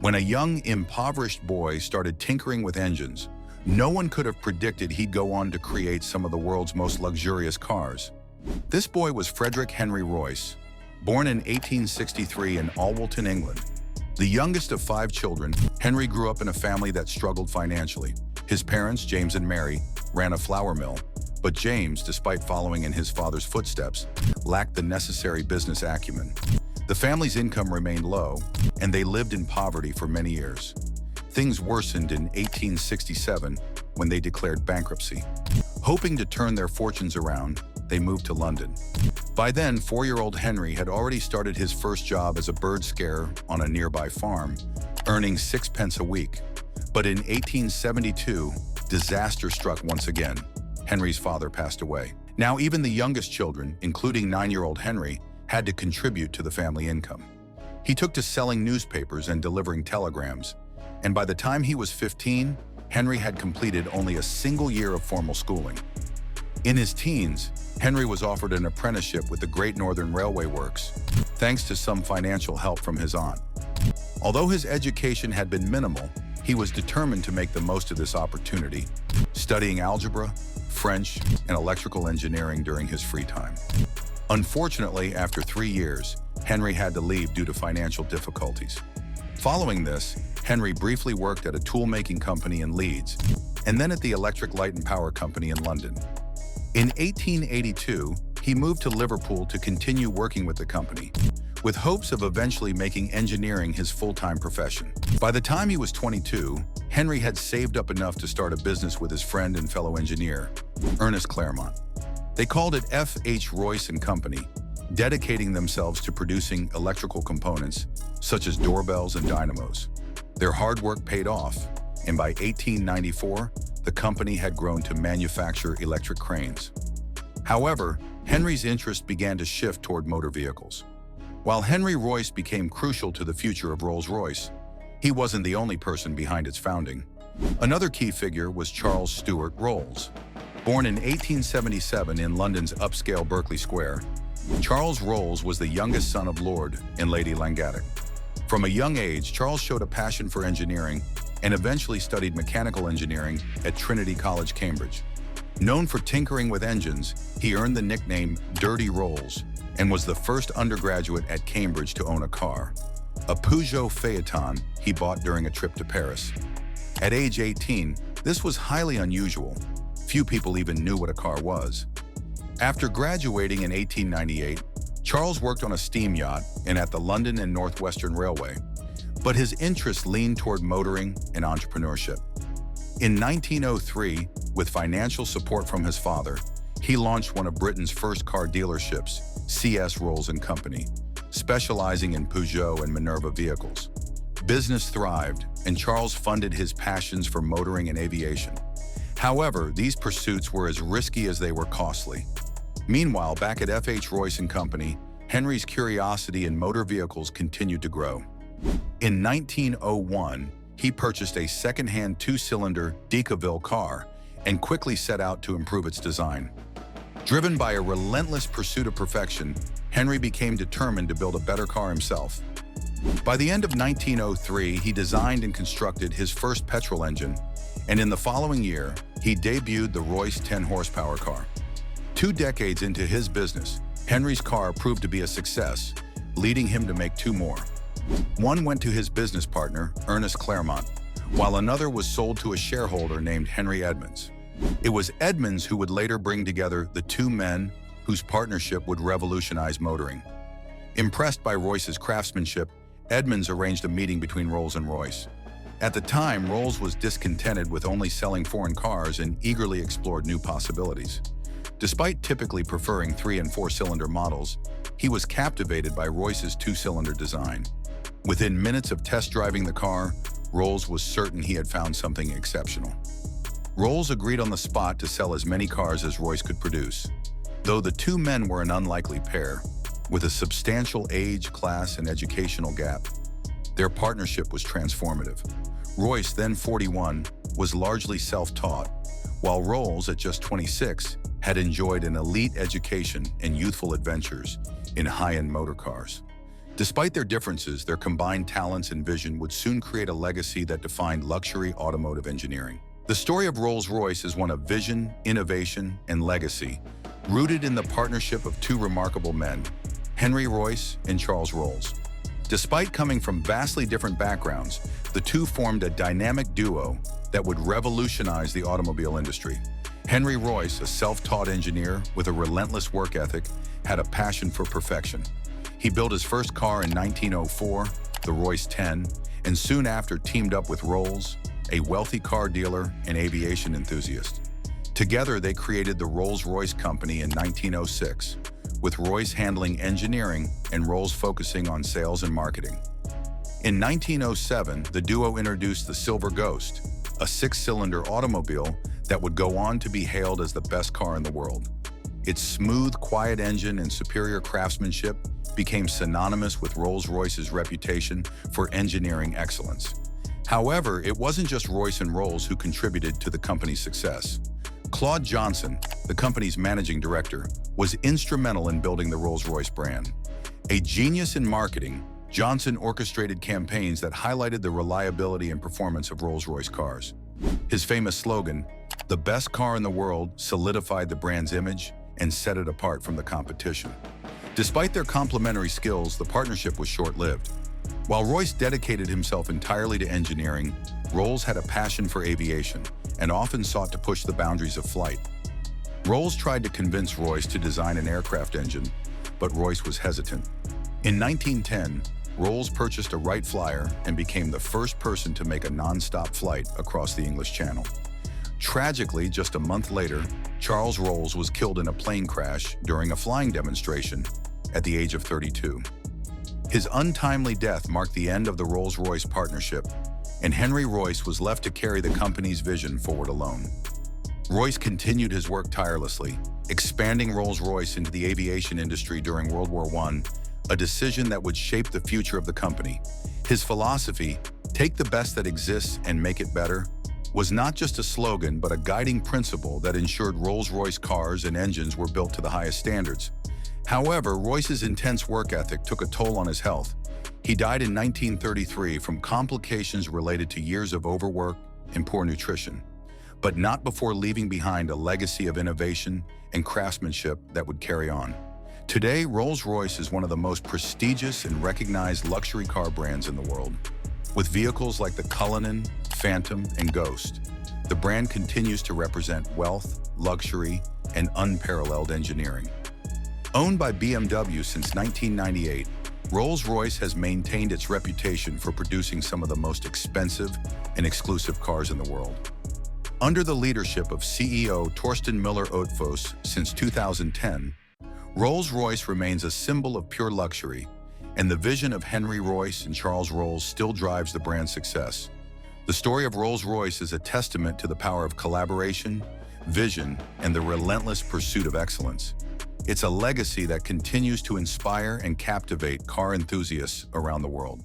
When a young, impoverished boy started tinkering with engines, no one could have predicted he'd go on to create some of the world's most luxurious cars. This boy was Frederick Henry Royce, born in 1863 in Alwalton, England. The youngest of 5 children, Henry grew up in a family that struggled financially. His parents, James and Mary, ran a flour mill, but James, despite following in his father's footsteps, lacked the necessary business acumen. The family's income remained low, and they lived in poverty for many years. Things worsened in 1867 when they declared bankruptcy. Hoping to turn their fortunes around, they moved to London. By then, 4-year-old Henry had already started his first job as a bird scarer on a nearby farm, earning 6 pence a week. But in 1872, disaster struck once again. Henry's father passed away. Now even the youngest children, including 9-year-old Henry, had to contribute to the family income. He took to selling newspapers and delivering telegrams, and by the time he was 15, Henry had completed only a single year of formal schooling. In his teens, Henry was offered an apprenticeship with the Great Northern Railway Works, thanks to some financial help from his aunt. Although his education had been minimal, he was determined to make the most of this opportunity, studying algebra, French, and electrical engineering during his free time. Unfortunately, after 3 years, Henry had to leave due to financial difficulties. Following this, Henry briefly worked at a tool-making company in Leeds, and then at the Electric Light and Power Company in London. In 1882, he moved to Liverpool to continue working with the company, with hopes of eventually making engineering his full-time profession. By the time he was 22, Henry had saved up enough to start a business with his friend and fellow engineer, Ernest Claremont. They called it F.H. Royce and Company, dedicating themselves to producing electrical components such as doorbells and dynamos. Their hard work paid off, and by 1894, the company had grown to manufacture electric cranes. However, Henry's interest began to shift toward motor vehicles. While Henry Royce became crucial to the future of Rolls-Royce, he wasn't the only person behind its founding. Another key figure was Charles Stuart Rolls. Born in 1877 in London's upscale Berkeley Square, Charles Rolls was the youngest son of Lord and Lady Langattock. From a young age, Charles showed a passion for engineering and eventually studied mechanical engineering at Trinity College, Cambridge. Known for tinkering with engines, he earned the nickname Dirty Rolls and was the first undergraduate at Cambridge to own a car, a Peugeot Phaeton he bought during a trip to Paris. At age 18, this was highly unusual. Few people even knew what a car was. After graduating in 1898, Charles worked on a steam yacht and at the London and Northwestern Railway, but his interests leaned toward motoring and entrepreneurship. In 1903, with financial support from his father, he launched one of Britain's first car dealerships, C.S. Rolls and Company, specializing in Peugeot and Minerva vehicles. Business thrived, and Charles funded his passions for motoring and aviation. However, these pursuits were as risky as they were costly. Meanwhile, back at F.H. Royce and Company, Henry's curiosity in motor vehicles continued to grow. In 1901, he purchased a second-hand 2-cylinder Decauville car and quickly set out to improve its design. Driven by a relentless pursuit of perfection, Henry became determined to build a better car himself. By the end of 1903, he designed and constructed his first petrol engine, and in the following year, he debuted the Royce 10-horsepower car. 2 decades into his business, Henry's car proved to be a success, leading him to make 2 more. One went to his business partner, Ernest Claremont, while another was sold to a shareholder named Henry Edmunds. It was Edmunds who would later bring together the 2 men whose partnership would revolutionize motoring. Impressed by Royce's craftsmanship, Edmunds arranged a meeting between Rolls and Royce. At the time, Rolls was discontented with only selling foreign cars and eagerly explored new possibilities. Despite typically preferring 3- and 4-cylinder models, he was captivated by Royce's 2-cylinder design. Within minutes of test driving the car, Rolls was certain he had found something exceptional. Rolls agreed on the spot to sell as many cars as Royce could produce. Though the 2 men were an unlikely pair, with a substantial age, class, and educational gap, their partnership was transformative. Royce, then 41, was largely self-taught, while Rolls, at just 26, had enjoyed an elite education and youthful adventures in high-end motor cars. Despite their differences, their combined talents and vision would soon create a legacy that defined luxury automotive engineering. The story of Rolls-Royce is one of vision, innovation, and legacy, rooted in the partnership of two remarkable men, Henry Royce and Charles Rolls. Despite coming from vastly different backgrounds, the two formed a dynamic duo that would revolutionize the automobile industry. Henry Royce, a self-taught engineer with a relentless work ethic, had a passion for perfection. He built his first car in 1904, the Royce 10, and soon after teamed up with Rolls, a wealthy car dealer and aviation enthusiast. Together, they created the Rolls-Royce Company in 1906, with Royce handling engineering and Rolls focusing on sales and marketing. In 1907, the duo introduced the Silver Ghost, a six-cylinder automobile that would go on to be hailed as the best car in the world. Its smooth, quiet engine and superior craftsmanship became synonymous with Rolls-Royce's reputation for engineering excellence. However, it wasn't just Royce and Rolls who contributed to the company's success. Claude Johnson, the company's managing director, was instrumental in building the Rolls-Royce brand. A genius in marketing, Johnson orchestrated campaigns that highlighted the reliability and performance of Rolls-Royce cars. His famous slogan, "The best car in the world," solidified the brand's image and set it apart from the competition. Despite their complementary skills, the partnership was short-lived. While Royce dedicated himself entirely to engineering, Rolls had a passion for aviation and often sought to push the boundaries of flight. Rolls tried to convince Royce to design an aircraft engine, but Royce was hesitant. In 1910, Rolls purchased a Wright Flyer and became the first person to make a non-stop flight across the English Channel. Tragically, just a month later, Charles Rolls was killed in a plane crash during a flying demonstration at the age of 32. His untimely death marked the end of the Rolls-Royce partnership, and Henry Royce was left to carry the company's vision forward alone. Royce continued his work tirelessly, expanding Rolls-Royce into the aviation industry during World War I, a decision that would shape the future of the company. His philosophy, "Take the best that exists and make it better," was not just a slogan but a guiding principle that ensured Rolls-Royce cars and engines were built to the highest standards. However, Royce's intense work ethic took a toll on his health. He died in 1933 from complications related to years of overwork and poor nutrition, but not before leaving behind a legacy of innovation and craftsmanship that would carry on. Today, Rolls-Royce is one of the most prestigious and recognized luxury car brands in the world. With vehicles like the Cullinan, Phantom, and Ghost, the brand continues to represent wealth, luxury, and unparalleled engineering. Owned by BMW since 1998, Rolls-Royce has maintained its reputation for producing some of the most expensive and exclusive cars in the world. Under the leadership of CEO Torsten Müller-Ötvös since 2010, Rolls-Royce remains a symbol of pure luxury, and the vision of Henry Royce and Charles Rolls still drives the brand's success. The story of Rolls-Royce is a testament to the power of collaboration, vision, and the relentless pursuit of excellence. It's a legacy that continues to inspire and captivate car enthusiasts around the world.